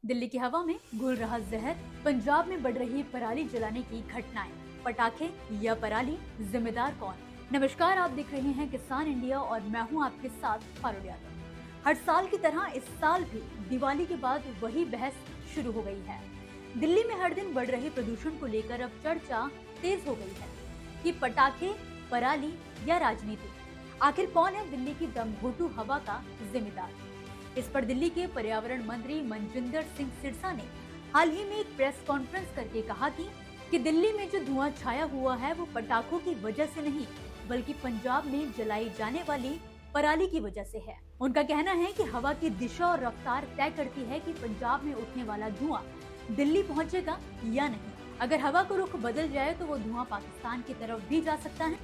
दिल्ली की हवा में घुल रहा जहर, पंजाब में बढ़ रही पराली जलाने की घटनाएं, पटाखे या पराली, जिम्मेदार कौन? नमस्कार, आप देख रहे हैं किसान इंडिया और मैं हूं आपके साथ फारूक यादव। हर साल की तरह इस साल भी दिवाली के बाद वही बहस शुरू हो गई है। दिल्ली में हर दिन बढ़ रहे प्रदूषण को लेकर अब चर्चा तेज हो गई है कि पटाखे, पराली या राजनीति, आखिर कौन है दिल्ली की दमघोटू हवा का जिम्मेदार? इस पर दिल्ली के पर्यावरण मंत्री मनजिंदर सिंह सिरसा ने हाल ही में एक प्रेस कॉन्फ्रेंस करके कहा कि दिल्ली में जो धुआं छाया हुआ है वो पटाखों की वजह से नहीं, बल्कि पंजाब में जलाई जाने वाली पराली की वजह से है। उनका कहना है कि हवा की दिशा और रफ्तार तय करती है कि पंजाब में उठने वाला धुआं दिल्ली पहुंचेगा या नहीं। अगर हवा का रुख बदल जाए तो वो धुआं पाकिस्तान की तरफ भी जा सकता है,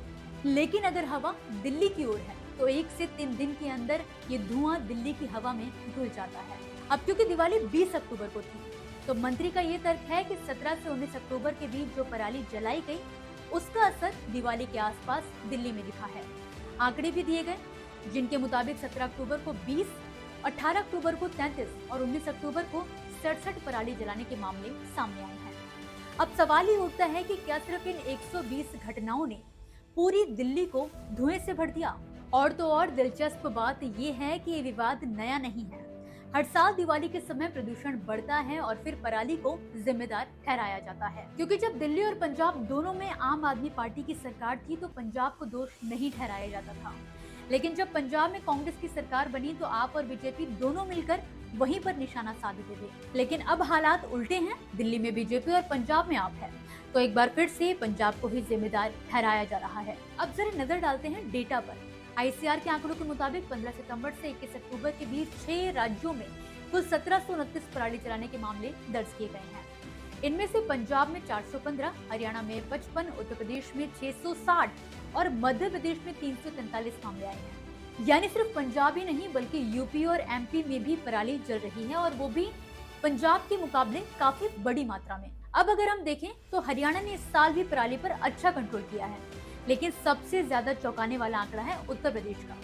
लेकिन अगर हवा दिल्ली की ओर है तो 1 से 3 दिन के अंदर ये धुआं दिल्ली की हवा में घुल जाता है। अब क्योंकि दिवाली 20 अक्टूबर को थी, तो मंत्री का ये तर्क है कि 17 से 19 अक्टूबर के बीच जो पराली जलाई गई, उसका असर दिवाली के आसपास दिल्ली में दिखा है। आंकड़े भी दिए गए, जिनके मुताबिक 17 अक्टूबर को 20, 18 अक्टूबर को 33 और 19 अक्टूबर को 67 पराली जलाने के मामले सामने आए हैं। अब सवाल ही उठता है कि क्या सिर्फ इन 120 घटनाओं ने पूरी दिल्ली को धुएं से भर दिया? और तो और दिलचस्प बात यह है कि ये विवाद नया नहीं है। हर साल दिवाली के समय प्रदूषण बढ़ता है और फिर पराली को जिम्मेदार ठहराया जाता है, क्योंकि जब दिल्ली और पंजाब दोनों में आम आदमी पार्टी की सरकार थी तो पंजाब को दोष नहीं ठहराया जाता था, लेकिन जब पंजाब में कांग्रेस की सरकार बनी तो आप और बीजेपी दोनों मिलकर वहीं पर निशाना साधते थे। लेकिन अब हालात उल्टे हैं, दिल्ली में बीजेपी और पंजाब में आप है, तो एक बार फिर से पंजाब को ही जिम्मेदार ठहराया जा रहा है। अब जरा नजर डालते हैं डेटा पर। आईसीआर के आंकड़ों के मुताबिक 15 सितंबर से 21 अक्टूबर के बीच 6 राज्यों में कुल 1729 पराली जलाने के मामले दर्ज किए गए हैं। इनमें से पंजाब में 415, हरियाणा में 55, उत्तर प्रदेश में 660 और मध्य प्रदेश में 343 मामले आए हैं। यानी सिर्फ पंजाब ही नहीं बल्कि यूपी और एमपी में भी पराली जल रही है, और वो भी पंजाब के मुकाबले काफी बड़ी मात्रा में। अब अगर हम देखें तो हरियाणा ने इस साल भी पराली पर अच्छा कंट्रोल किया है, लेकिन सबसे ज्यादा चौंकाने वाला आंकड़ा है उत्तर प्रदेश का,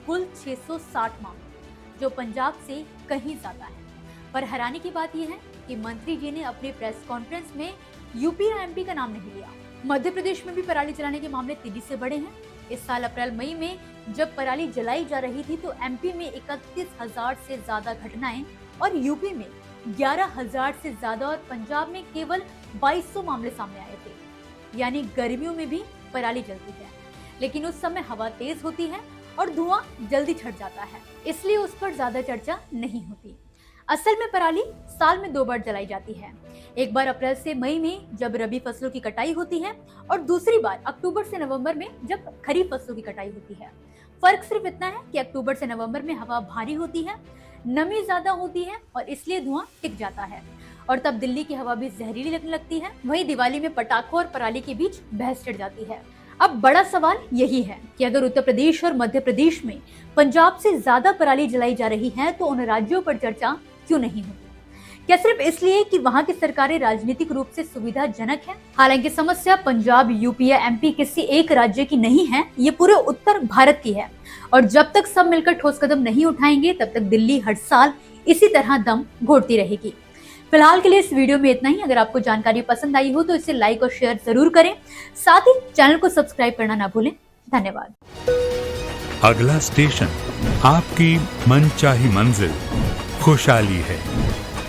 कुल 660 मामले, जो पंजाब से कहीं ज्यादा है। पर हैरानी की बात यह है कि मंत्री जी ने अपने प्रेस कॉन्फ्रेंस में यूपी और एमपी का नाम नहीं लिया। मध्य प्रदेश में भी पराली जलाने के मामले तेजी से बढ़े हैं। इस साल अप्रैल मई में जब पराली जलाई जा रही थी तो एमपी में 31,000 से ज्यादा घटनाएं और यूपी में 11,000 से ज्यादा और पंजाब में केवल 2200 मामले सामने आए थे। यानी गर्मियों में भी पराली जलती है, लेकिन उस समय हवा तेज होती है और धुआं जल्दी छट जाता है, इसलिए उस पर ज्यादा चर्चा नहीं होती। असल में पराली साल में 2 बार जलाई जाती है, एक बार अप्रैल से मई में जब रबी फसलों की कटाई होती है और दूसरी बार अक्टूबर से नवंबर में जब खरीफ फसलों की कटाई होती है। फर्क सिर्फ इतना है कि अक्टूबर से नवंबर में हवा भारी होती है, नमी ज्यादा होती है और इसलिए धुआं टिक जाता है, और तब दिल्ली की हवा भी जहरीली लगने लगती है। वहीं दिवाली में पटाखों और पराली के बीच बहस छिड़ जाती है। अब बड़ा सवाल यही है कि अगर उत्तर प्रदेश और मध्य प्रदेश में पंजाब से ज्यादा पराली जलाई जा रही है तो उन राज्यों पर चर्चा क्यों नहीं होती? क्या सिर्फ इसलिए कि वहां की सरकारें राजनीतिक रूप से सुविधाजनक है? हालांकि समस्या पंजाब, यूपी या एमपी किसी एक राज्य की नहीं है, ये पूरे उत्तर भारत की है, और जब तक सब मिलकर ठोस कदम नहीं उठाएंगे तब तक दिल्ली हर साल इसी तरह दम घोटती रहेगी। फिलहाल के लिए इस वीडियो में इतना ही। अगर आपको जानकारी पसंद आई हो तो इसे लाइक और शेयर जरूर करें, साथ ही चैनल को सब्सक्राइब करना ना भूलें। धन्यवाद। अगला स्टेशन आपकी मनचाही मंजिल खुशहाली है।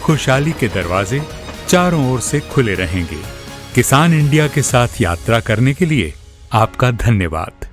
खुशहाली के दरवाजे चारों ओर से खुले रहेंगे। किसान इंडिया के साथ यात्रा करने के लिए आपका धन्यवाद।